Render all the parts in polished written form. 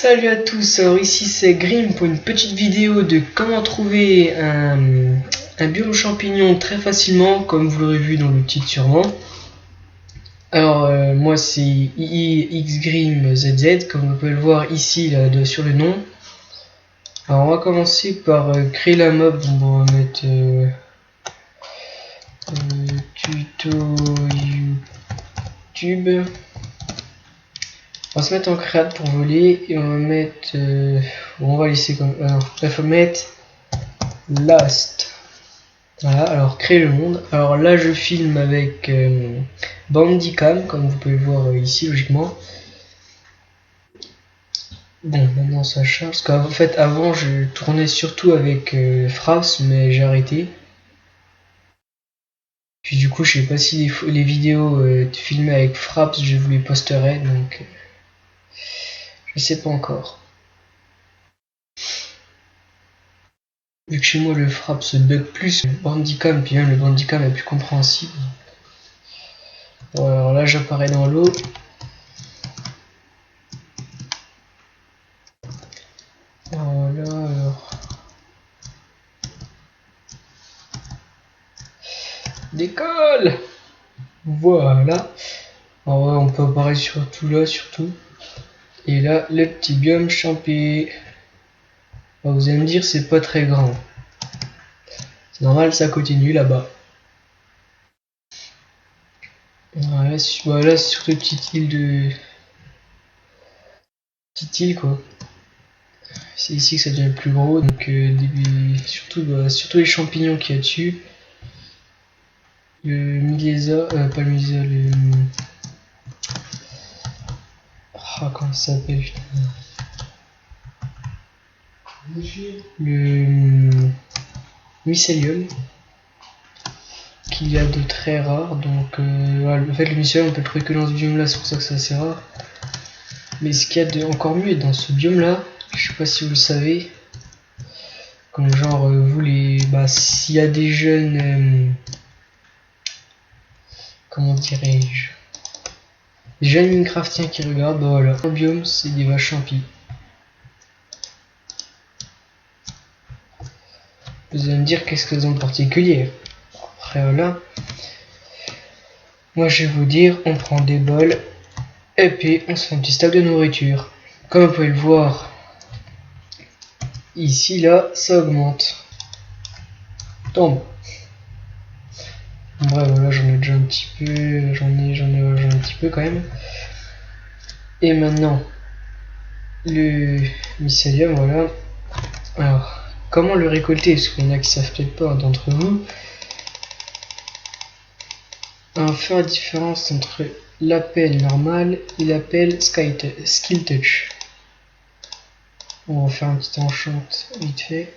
Salut à tous, alors ici c'est Grim pour une petite vidéo de comment trouver un biome champignon très facilement, comme vous l'aurez vu dans le titre sûrement. Alors moi c'est IIXGrimZZ, comme vous pouvez le voir ici là, sur le nom. Alors on va commencer par créer la mob, donc on va mettre tuto YouTube. On va se mettre en créate pour voler et on va mettre on va laisser comme il faut mettre last. Voilà, alors créer le monde. Alors là je filme avec Bandicam, comme vous pouvez le voir ici logiquement. Bon, maintenant ça charge, parce qu'en fait avant je tournais surtout avec Fraps, mais j'ai arrêté. Puis du coup je sais pas si les vidéos filmées avec Fraps je vous les posterai, donc je sais pas encore. Vu que chez moi le Fraps se bug plus, le Bandicam, puis même le Bandicam est plus compréhensible. Bon, alors là j'apparais dans l'eau. Voilà, alors. Décolle! Voilà. Alors ouais, on peut apparaître surtout là, surtout. Et là, le petit biome champé. Alors, vous allez me dire, c'est pas très grand. C'est normal, ça continue là-bas. Voilà, c'est surtout une petite île de. Petite île quoi. C'est ici que ça devient plus gros, donc surtout les champignons qu'il y a dessus. Le Milésa, pas le Milésa, le. Ah, comment ça s'appelle? Le mycélium, qu'il y a de très rares, donc voilà, en fait le mycélium on peut le trouver que dans ce biome là, c'est pour ça que c'est assez rare. Mais ce qu'il y a de encore mieux dans ce biome là, je sais pas si vous le savez, comme genre vous les. Bah s'il y a des jeunes. Comment dirais-je, des jeunes Minecraftiens qui regardent, bah voilà, un biome c'est des vaches champies. Vous allez me dire qu'est-ce qu'elles ont de particulier. Après voilà. Moi je vais vous dire, on prend des bols et puis on se fait un petit stack de nourriture. Comme vous pouvez le voir, ici là, ça augmente. Tombe. Bref voilà, j'en ai déjà un petit peu, j'en ai un petit peu quand même. Et maintenant, le mycélium, voilà. Alors, comment le récolter? Parce qu'il y en a qui savent peut-être pas d'entre vous. On va faire la différence entre l'appel normal et l'appel skill touch. On va faire un petit enchant vite fait.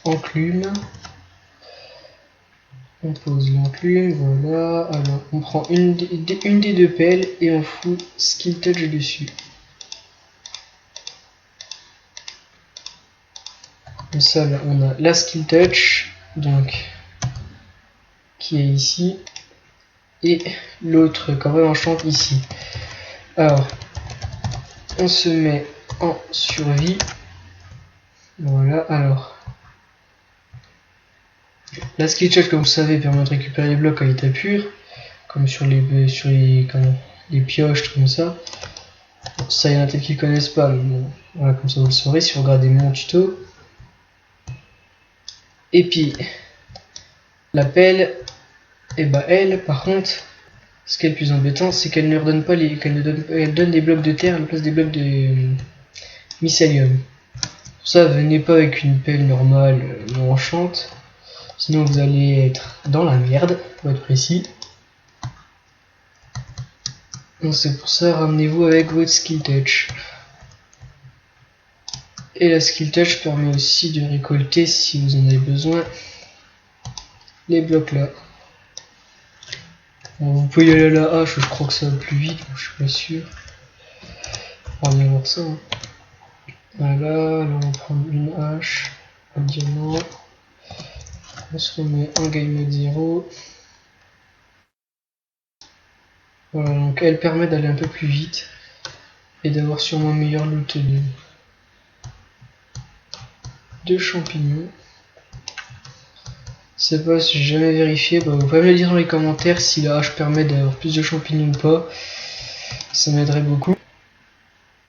Enclume. On pose l'enclume, voilà. Alors on prend une des deux pelles et on fout skill touch dessus. Comme ça là on a la skill touch, donc qui est ici, et l'autre quand même enchant ici. Alors on se met en survie. Voilà, alors la skill touch, comme vous savez, permet de récupérer les blocs à l'état pur, comme sur les pioches comme ça. Ça, il y en a peut-être qui ne connaissent pas, mais bon, voilà, comme ça vous le saurez si vous regardez mon tuto. Et puis la pelle, et bah elle, par contre, ce qui est le plus embêtant, c'est qu'elle ne redonne pas elle donne des blocs de terre à la place des blocs de mycélium. Pour ça, venez pas avec une pelle normale non enchante, sinon vous allez être dans la merde, pour être précis. Donc c'est pour ça, ramenez-vous avec votre skill touch. Et la skill touch permet aussi de récolter, si vous en avez besoin, les blocs là. Bon, vous pouvez y aller à la hache, je crois que ça va plus vite, je suis pas sûr. On va bien voir ça. Hein. Voilà, là on va prendre une hache, un diamant. On se remet en game mode 0. Voilà, donc elle permet d'aller un peu plus vite. et d'avoir sûrement meilleur loot de champignons. Je sais pas si j'ai jamais vérifié, bah, vous pouvez me le dire dans les commentaires si la hache permet d'avoir plus de champignons ou pas. Ça m'aiderait beaucoup.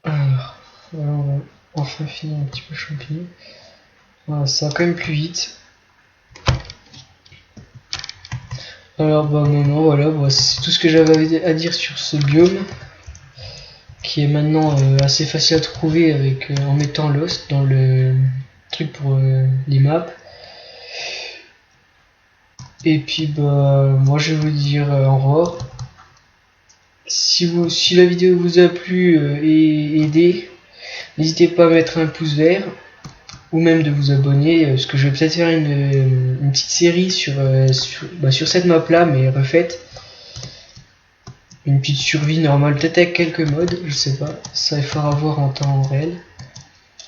Alors, voilà, on va enfin finir un petit peu champignons. Voilà, ça va quand même plus vite. Alors bah maintenant voilà, bah, c'est tout ce que j'avais à dire sur ce biome, qui est maintenant assez facile à trouver avec en mettant Lost dans le truc pour les maps. Et puis bah moi je vais vous dire au revoir. Si la vidéo vous a plu et aidé, n'hésitez pas à mettre un pouce vert ou même de vous abonner, parce que je vais peut-être faire une petite série sur cette map là mais refaite. Une petite survie normale, peut-être avec quelques modes, je sais pas, ça il faudra voir en temps réel.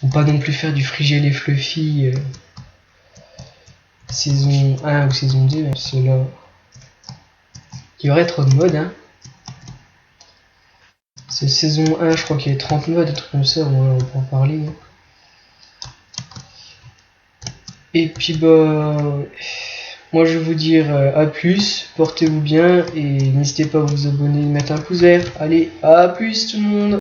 Ou pas non plus faire du Frigel et Fluffy saison 1 ou saison 2, parce que là il y aurait trop de modes, hein. C'est saison 1, je crois qu'il y a 30 modes, des trucs comme ça, bon, on peut en parler. Hein. Et puis bah, moi je vais vous dire à plus, portez-vous bien et n'hésitez pas à vous abonner, mettre un pouce vert. Allez, à plus tout le monde.